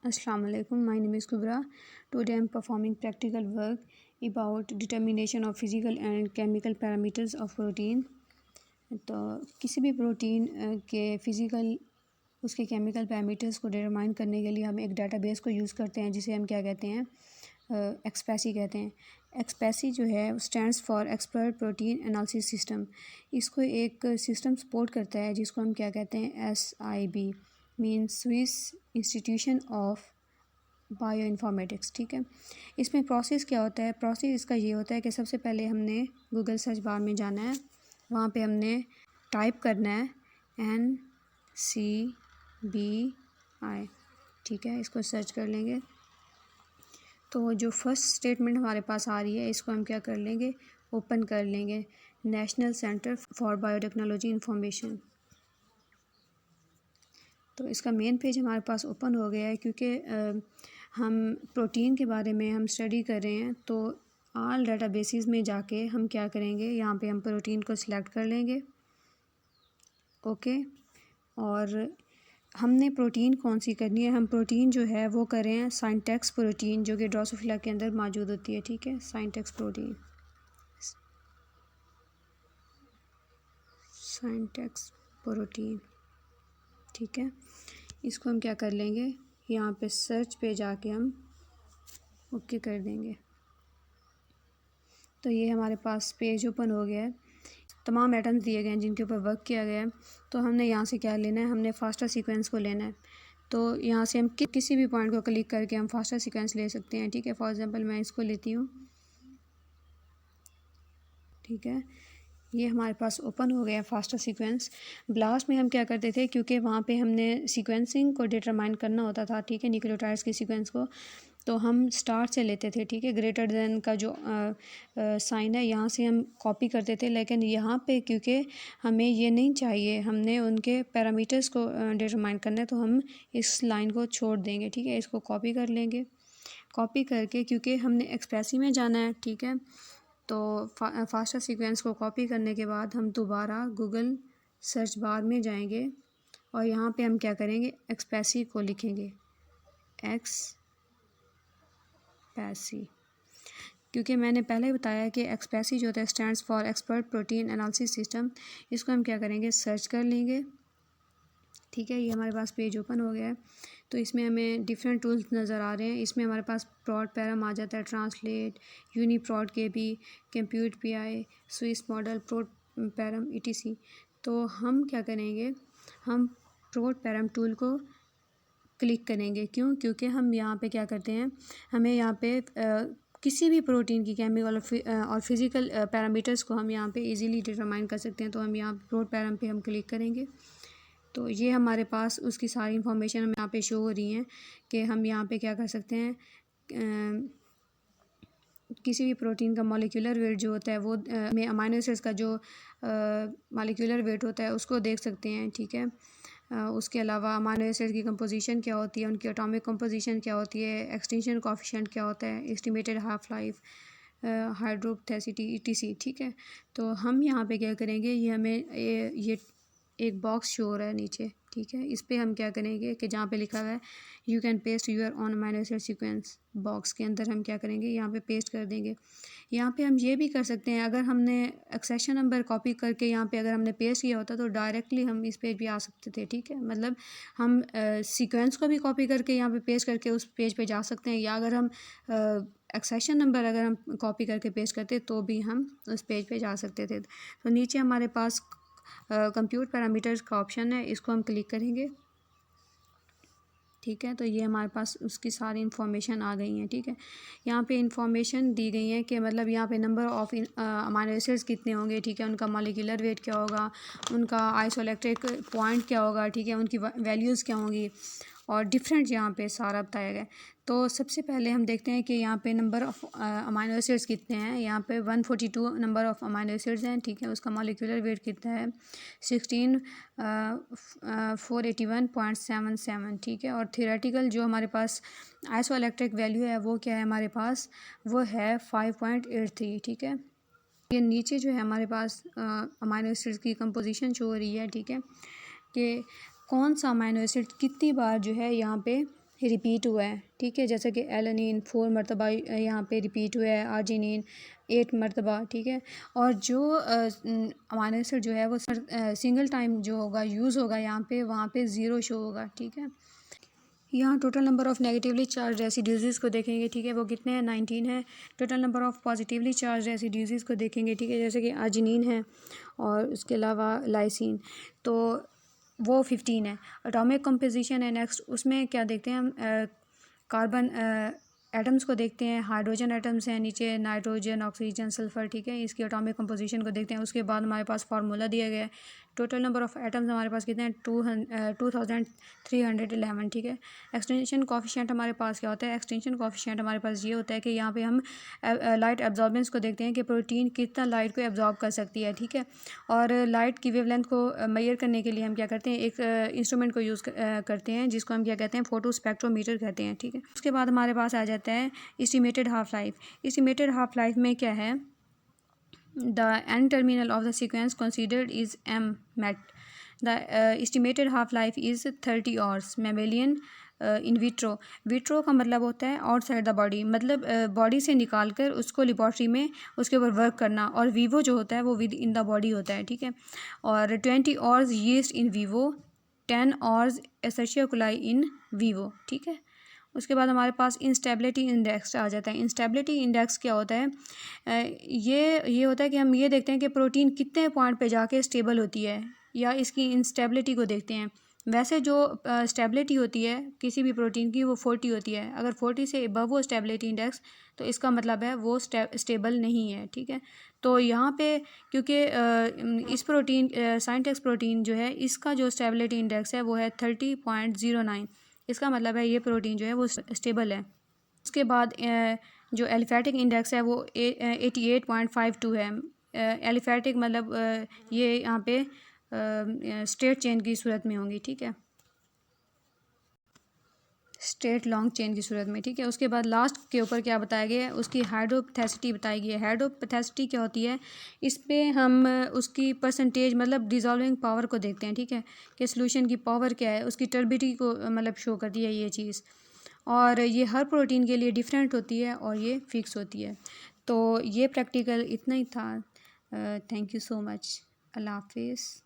Assalamu alaikum. My name is Kubra. Today I am performing practical work about determination of physical and chemical parameters of protein. तो किसी भी protein के physical उसके chemical parameters को determine करने के लिए हम एक डाटाबेस को यूज़ करते हैं जिसे हम क्या कहते हैं, एक्सपैसी कहते हैं। एक्सपैसी जो है stands for expert protein analysis system. इसको एक सिस्टम सपोर्ट करता है जिसको हम क्या कहते हैं, SIB mean Swiss institution of bio informatics. ठीक है, इसमें प्रोसेस क्या होता है? प्रोसेस इसका ये होता है कि सबसे पहले हमने गूगल सर्च बार में जाना है, वहाँ पे हमने टाइप करना है NCBI। ठीक है, इसको सर्च कर लेंगे तो जो फर्स्ट स्टेटमेंट हमारे पास आ रही है इसको हम क्या कर लेंगे, ओपन कर लेंगे। National centre for biotechnology information. तो इसका मेन पेज हमारे पास ओपन हो गया है क्योंकि हम प्रोटीन के बारे में हम स्टडी कर रहे हैं। तो ऑल डेटाबेसेस में जाके हम क्या करेंगे, यहाँ पे हम प्रोटीन को सिलेक्ट कर लेंगे। ओके, और हमने प्रोटीन कौन सी करनी है, हम प्रोटीन जो है वो कर रहे हैं साइंटेक्स प्रोटीन, जो कि ड्रोसोफिला के अंदर मौजूद होती है। ठीक है, साइंटेक्स प्रोटीन, साइंटेक्स प्रोटीन। ठीक है, इसको हम क्या कर लेंगे, यहाँ पे सर्च पे जाके हम ओके कर देंगे। तो ये हमारे पास पेज ओपन हो गया है, तमाम एटम्स दिए गए हैं जिनके ऊपर वर्क किया गया है। तो हमने यहाँ से क्या लेना है, हमने फास्टा सीक्वेंस को लेना है। तो यहाँ से हम किसी भी पॉइंट को क्लिक करके हम फास्टा सीक्वेंस ले सकते हैं। ठीक है, फॉर एग्जांपल मैं इसको लेती हूँ। ठीक है, ये हमारे पास ओपन हो गया फास्टा सीक्वेंस। ब्लास्ट में हम क्या करते थे, क्योंकि वहाँ पे हमने सीक्वेंसिंग को डिटरमाइन करना होता था। ठीक है, न्यूक्लियोटाइड्स की सीक्वेंस को तो हम स्टार्ट से लेते थे। ठीक है, ग्रेटर देन का जो साइन है यहाँ से हम कॉपी करते थे, लेकिन यहाँ पे क्योंकि हमें ये नहीं चाहिए, हमने उनके पैरामीटर्स को डिटरमाइन करना है, तो हम इस लाइन को छोड़ देंगे। ठीक है, इसको कॉपी कर लेंगे। कॉपी करके क्योंकि हमने एक्सप्रेसी में जाना है, ठीक है, तो फास्टा सीक्वेंस को कॉपी करने के बाद हम दोबारा गूगल सर्च बार में जाएंगे और यहाँ पे हम क्या करेंगे, एक्सपैसी को लिखेंगे, एक्सपैसी। क्योंकि मैंने पहले बताया कि एक्सपैसी जो होता है stands for expert protein analysis system. इसको हम क्या करेंगे, सर्च कर लेंगे। ठीक है, ये हमारे पास पेज ओपन हो गया है। तो इसमें हमें डिफरेंट टूल्स नज़र आ रहे हैं। इसमें हमारे पास प्रॉड पैरम आ जाता है, translate, UniProt KB, compute PI, Swiss model, ProtParam ETC। तो हम क्या करेंगे, हम प्रॉड पैरम टूल को क्लिक करेंगे। क्यों? क्योंकि हम यहाँ पे क्या करते हैं, हमें यहाँ पे किसी भी प्रोटीन की केमिकल और फिज़िकल पैरामीटर्स को हम यहाँ पे इजीली डिटरमाइन कर सकते हैं। तो हम यहाँ प्रॉड पैरम पे हम क्लिक करेंगे तो ये हमारे पास उसकी सारी इन्फॉर्मेशन हमें यहाँ पे शो हो रही हैं कि हम यहाँ पे क्या कर सकते हैं, किसी भी प्रोटीन का मॉलिक्यूलर वेट जो होता है वो में अमाइनो एसिड्स का जो मॉलिक्यूलर वेट होता है उसको देख सकते हैं। ठीक है, उसके अलावा अमाइनो एसिड की कंपोजिशन क्या होती है, उनकी एटॉमिक कंपोजिशन क्या होती है, एक्सटिंक्शन कोएफिशिएंट क्या होता है, एस्टिमेटेड हाफ लाइफ, हाइड्रोथेसिटी ETC। ठीक है, तो हम यहाँ पे क्या करेंगे, ये हमें ये एक बॉक्स शो हो रहा है नीचे। ठीक है, इस पर हम क्या करेंगे कि जहाँ पे लिखा हुआ है you can paste you're on amino acid sequence, box के अंदर हम क्या करेंगे, यहाँ पे पेस्ट कर देंगे। यहाँ पे हम ये भी कर सकते हैं, अगर हमने एक्सेशन नंबर कॉपी करके यहाँ पे अगर हमने पेस्ट किया होता तो डायरेक्टली हम इस पेज पे आ सकते थे। ठीक है, मतलब हम सीक्वेंस को भी कॉपी करके यहाँ पे पेस्ट करके उस पेज पे जा सकते हैं, या अगर हम एक्सेशन नंबर अगर हम कॉपी करके पेस्ट करते तो भी हम उस पेज पे जा सकते थे। तो नीचे हमारे पास कंप्यूट पैरामीटर्स का ऑप्शन है, इसको हम क्लिक करेंगे। ठीक है, तो ये हमारे पास उसकी सारी इन्फॉर्मेशन आ गई है। ठीक है, यहाँ पे इन्फॉर्मेशन दी गई है कि मतलब यहाँ पे नंबर ऑफ़ अमाइनो एसिड्स कितने होंगे। ठीक है, उनका मॉलिक्यूलर वेट क्या होगा, उनका आइसोइलेक्ट्रिक पॉइंट क्या होगा। ठीक है, उनकी वैल्यूज़ क्या होंगी, और डिफरेंट यहाँ पे सारा बताया गया। तो सबसे पहले हम देखते हैं कि यहाँ पे नंबर ऑफ़ अमाइनो एसिड्स कितने हैं। यहाँ पे 142 नंबर ऑफ़ अमाइनो एसिड्स हैं। ठीक है, उसका मॉलिक्यूलर वेट कितना है, 481.77। ठीक है, और थियोरेटिकल जो हमारे पास आइसोइलेक्ट्रिक वैल्यू है वो क्या है हमारे पास, वो है 5.83। ठीक है, ये नीचे जो है हमारे पास अमाइनो एसिड्स की कंपोजिशन शो हो रही है। ठीक है, कि कौन सा अमाइनो एसिड कितनी बार जो है यहाँ पे रिपीट हुआ है, ठीक है। जैसे कि एलेनिन 4 मरतबा यहाँ पे रिपीट हुआ है, आर्जिनिन 8 मरतबा, ठीक है। और जो अमाइनो एसिड जो है वो सिंगल टाइम जो होगा यूज़ होगा यहाँ पे, वहाँ पे 0 शो होगा, ठीक है। यहाँ total number of negatively charge residues को देखेंगे, ठीक है, वो कितने हैं, 19 है। Total number of positively charge residues को देखेंगे, ठीक है, जैसे कि आर्जिनिन है और उसके अलावा लाइसिन, तो वो 15 है। एटॉमिक कंपोजिशन है नेक्स्ट, उसमें क्या देखते हैं हम, कार्बन एटम्स को देखते हैं, हाइड्रोजन एटम्स हैं नीचे, नाइट्रोजन, ऑक्सीजन, सल्फ़र, ठीक है, इसकी एटॉमिक कंपोजिशन को देखते हैं। उसके बाद हमारे पास फार्मूला दिया गया है। टोटल नंबर ऑफ़ एटम्स हमारे पास कितने हैं, 2311, ठीक है। एक्सटेंशन कोफिशिएंट हमारे पास क्या होता है, एक्सटेंशन कोफिशिएंट हमारे पास ये होता है कि यहाँ पे हम लाइट एब्जॉर्बेंस को देखते हैं कि प्रोटीन कितना लाइट को एब्जॉर्ब कर सकती है, ठीक है। और लाइट की वेवलेंथ को मेजर करने के लिए हम क्या करते हैं, एक इंस्ट्रूमेंट को यूज़ करते हैं जिसको हम क्या कहते हैं, फोटो स्पेक्ट्रोमीटर कहते हैं, ठीक है। उसके बाद हमारे पास आ जाता है estimated half life. Estimated half life में क्या है, the end terminal of the sequence considered is m met. The estimated half life is 30 hours. Mammalian in vitro का मतलब होता है आउटसाइड द बॉडी, मतलब बॉडी से निकाल कर उसको लेबॉर्ट्री में उसके ऊपर वर्क करना, और वीवो जो होता है वो विद इन द बॉडी होता है, ठीक है। और 20 hours yeast in vivo, 10 hours एसेशिया कोलाई इन वीवो, ठीक है। उसके बाद हमारे पास इंस्टेबिलिटी इंडेक्स आ जाता है। इंस्टेबिलिटी इंडेक्स क्या होता है, ये होता है कि हम ये देखते हैं कि प्रोटीन कितने पॉइंट पे जाके स्टेबल होती है, या इसकी इंस्टेबिलिटी को देखते हैं। वैसे जो स्टेबिलिटी होती है किसी भी प्रोटीन की वो 40 होती है। अगर 40 से अबव वो स्टेबिलिटी इंडेक्स, तो इसका मतलब है वो स्टेबल नहीं है, ठीक है। तो यहाँ पे क्योंकि इस प्रोटीन साइंटेक्स प्रोटीन जो है, इसका जो स्टेबिलिटी इंडेक्स है वो है 30.09। इसका मतलब है ये प्रोटीन जो है वो स्टेबल है। उसके बाद जो एलिफैटिक इंडेक्स है वो 88.52 है। एलिफैटिक मतलब ये यहाँ पे स्ट्रेट चेन की सूरत में होंगी, ठीक है, स्ट्रेट लॉन्ग चेन की सूरत में, ठीक है। उसके बाद लास्ट के ऊपर क्या बताया गया है, उसकी हाइड्रोपैथेसिटी बताई गई है। हाइड्रोपैथेसिटी क्या होती है, इस पे हम उसकी परसेंटेज मतलब डिज़ोल्विंग पावर को देखते हैं, ठीक है, कि सोल्यूशन की पावर क्या है, उसकी टर्बिडिटी को मतलब शो करती है ये चीज़। और ये हर प्रोटीन के लिए डिफरेंट होती है और ये फिक्स होती है। तो ये प्रैक्टिकल इतना ही था। Thank you so much. अल्लाह हाफिज़।